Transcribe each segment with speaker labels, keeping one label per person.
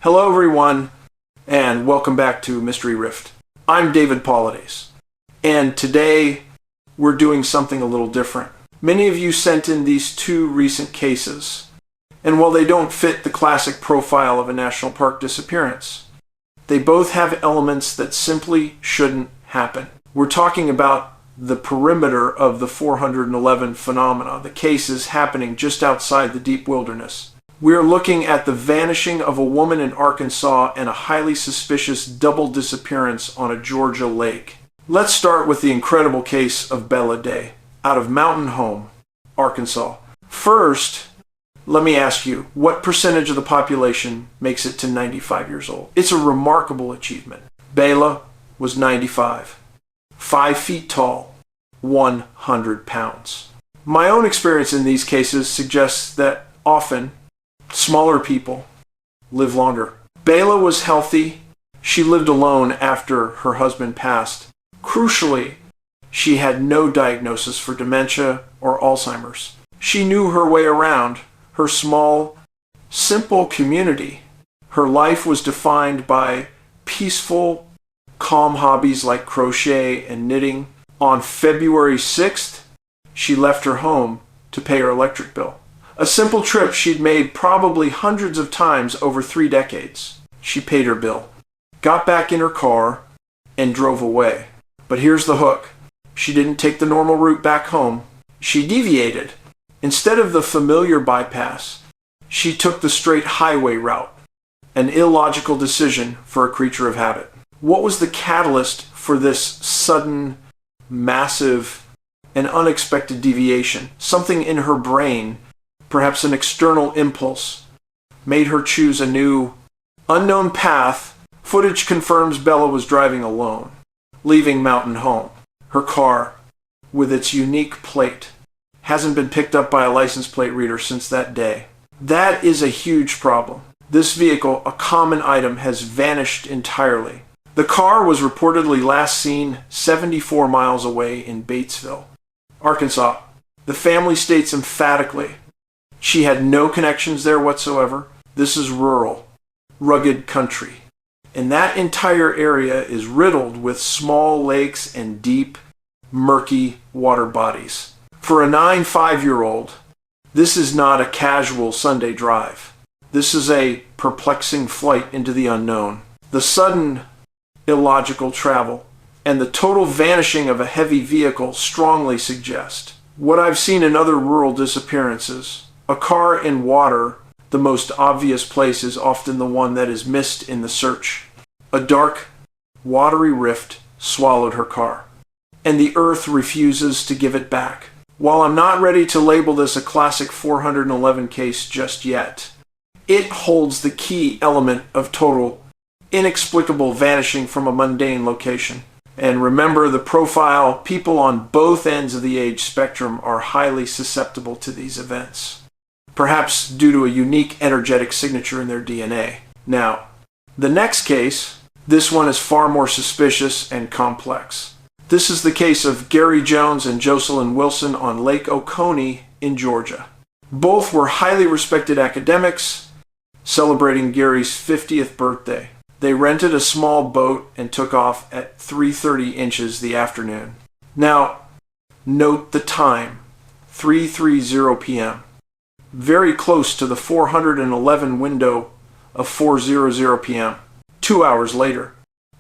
Speaker 1: Hello everyone, and welcome back to Mystery Rift. I'm David Paulides, and today we're doing something a little different. Many of you sent in these two recent cases, and while they don't fit the classic profile of a national park disappearance, they both have elements that simply shouldn't happen. We're talking about the perimeter of the 411 phenomena, the cases happening just outside the deep wilderness. We are looking at the vanishing of a woman in Arkansas and a highly suspicious double disappearance on a Georgia lake. Let's start with the incredible case of Bella Day, out of Mountain Home, Arkansas. First, let me ask you, what percentage of the population makes it to 95 years old? It's a remarkable achievement. Bella was 95, 5 feet tall, 100 pounds. My own experience in these cases suggests that often smaller people live longer. Bella was healthy. She lived alone after her husband passed. Crucially, she had no diagnosis for dementia or Alzheimer's. She knew her way around her small, simple community. Her life was defined by peaceful, calm hobbies like crochet and knitting. On February 6th, she left her home to pay her electric bill. A simple trip she'd made probably hundreds of times over 3 decades. She paid her bill, got back in her car, and drove away. But here's the hook. She didn't take the normal route back home. She deviated. Instead of the familiar bypass, she took the straight highway route, an illogical decision for a creature of habit. What was the catalyst for this sudden, massive, and unexpected deviation? Something in her brain, perhaps an external impulse, made her choose a new, unknown path. Footage confirms Bella was driving alone, leaving Mountain Home. Her car, with its unique plate, hasn't been picked up by a license plate reader since that day. That is a huge problem. This vehicle, a common item, has vanished entirely. The car was reportedly last seen 74 miles away in Batesville, Arkansas. The family states emphatically she had no connections there whatsoever. This is rural, rugged country. And that entire area is riddled with small lakes and deep, murky water bodies. For a 5-year-old, this is not a casual Sunday drive. This is a perplexing flight into the unknown. The sudden, illogical travel and the total vanishing of a heavy vehicle strongly suggest what I've seen in other rural disappearances. A car in water, the most obvious place, is often the one that is missed in the search. A dark, watery rift swallowed her car, and the earth refuses to give it back. While I'm not ready to label this a classic 411 case just yet, it holds the key element of total, inexplicable vanishing from a mundane location. And remember the profile, people on both ends of the age spectrum are highly susceptible to these events, perhaps due to a unique energetic signature in their DNA. Now, the next case, this one is far more suspicious and complex. This is the case of Gary Jones and Jocelyn Wilson on Lake Oconee in Georgia. Both were highly respected academics, celebrating Gary's 50th birthday. They rented a small boat and took off at 3:30 inches the afternoon. Now, note the time, 3:30 p.m. Very close to the 411 window of 4:00 p.m. 2 hours later,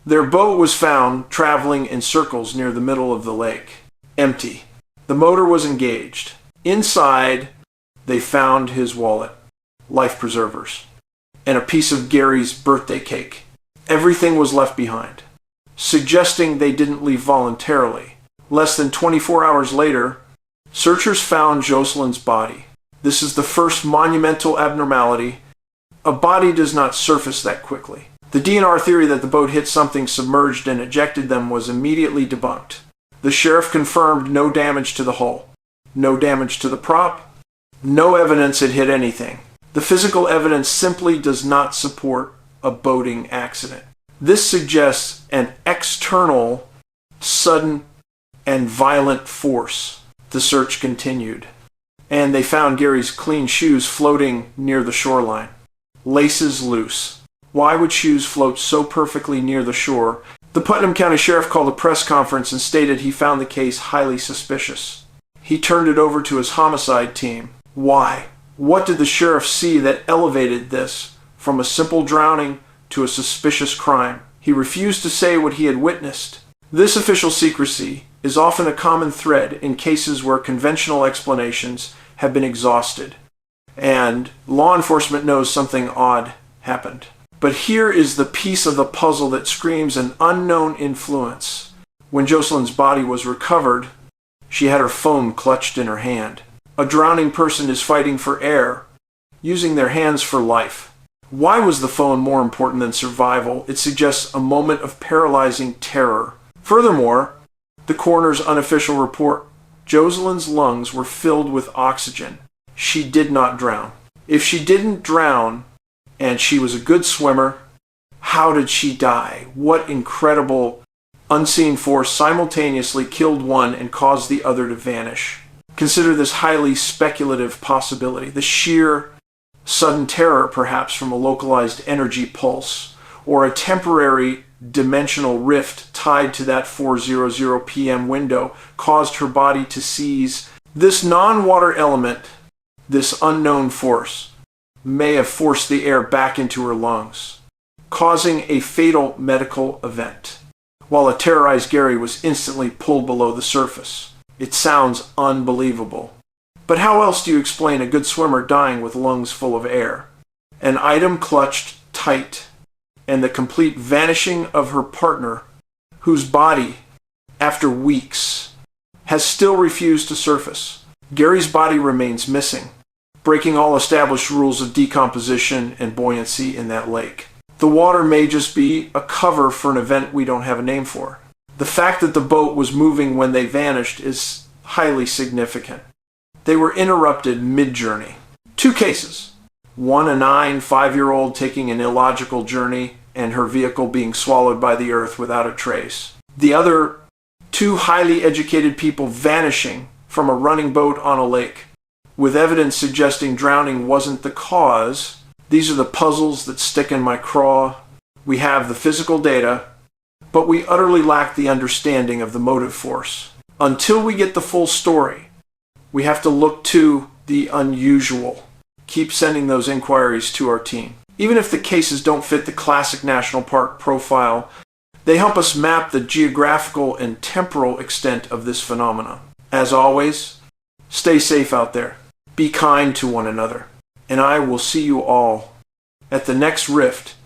Speaker 1: their boat was found traveling in circles near the middle of the lake, empty. The motor was engaged. Inside, they found his wallet, life preservers, and a piece of Gary's birthday cake. Everything was left behind, suggesting they didn't leave voluntarily. Less than 24 hours later, searchers found Jocelyn's body. This is the first monumental abnormality. A body does not surface that quickly. The DNR theory that the boat hit something submerged and ejected them was immediately debunked. The sheriff confirmed no damage to the hull, no damage to the prop, no evidence it hit anything. The physical evidence simply does not support a boating accident. This suggests an external, sudden, and violent force. The search continued, and they found Gary's clean shoes floating near the shoreline, laces loose. Why would shoes float so perfectly near the shore? The Putnam County Sheriff called a press conference and stated he found the case highly suspicious. He turned it over to his homicide team. Why? What did the sheriff see that elevated this from a simple drowning to a suspicious crime? He refused to say what he had witnessed. This official secrecy is often a common thread in cases where conventional explanations have been exhausted, and law enforcement knows something odd happened. But here is the piece of the puzzle that screams an unknown influence. When Jocelyn's body was recovered, she had her phone clutched in her hand. A drowning person is fighting for air, using their hands for life. Why was the phone more important than survival? It suggests a moment of paralyzing terror. Furthermore, the coroner's unofficial report, Jocelyn's lungs were filled with oxygen. She did not drown. If she didn't drown, and she was a good swimmer, how did she die? What incredible unseen force simultaneously killed one and caused the other to vanish? Consider this highly speculative possibility. The sheer sudden terror, perhaps, from a localized energy pulse, or a temporary dimensional rift tied to that 4:00 p.m. window, caused her body to seize. This non-water element, this unknown force, may have forced the air back into her lungs, causing a fatal medical event, while a terrorized Gary was instantly pulled below the surface. It sounds unbelievable. But how else do you explain a good swimmer dying with lungs full of air? An item clutched tight, and the complete vanishing of her partner, whose body, after weeks, has still refused to surface. Gary's body remains missing, breaking all established rules of decomposition and buoyancy in that lake. The water may just be a cover for an event we don't have a name for. The fact that the boat was moving when they vanished is highly significant. They were interrupted mid-journey. 2 cases. One, a 5-year-old taking an illogical journey and her vehicle being swallowed by the earth without a trace. The other, 2 highly educated people vanishing from a running boat on a lake, with evidence suggesting drowning wasn't the cause. These are the puzzles that stick in my craw. We have the physical data, but we utterly lack the understanding of the motive force. Until we get the full story, we have to look to the unusual. Keep sending those inquiries to our team. Even if the cases don't fit the classic national park profile, they help us map the geographical and temporal extent of this phenomenon. As always, stay safe out there. Be kind to one another. And I will see you all at the next rift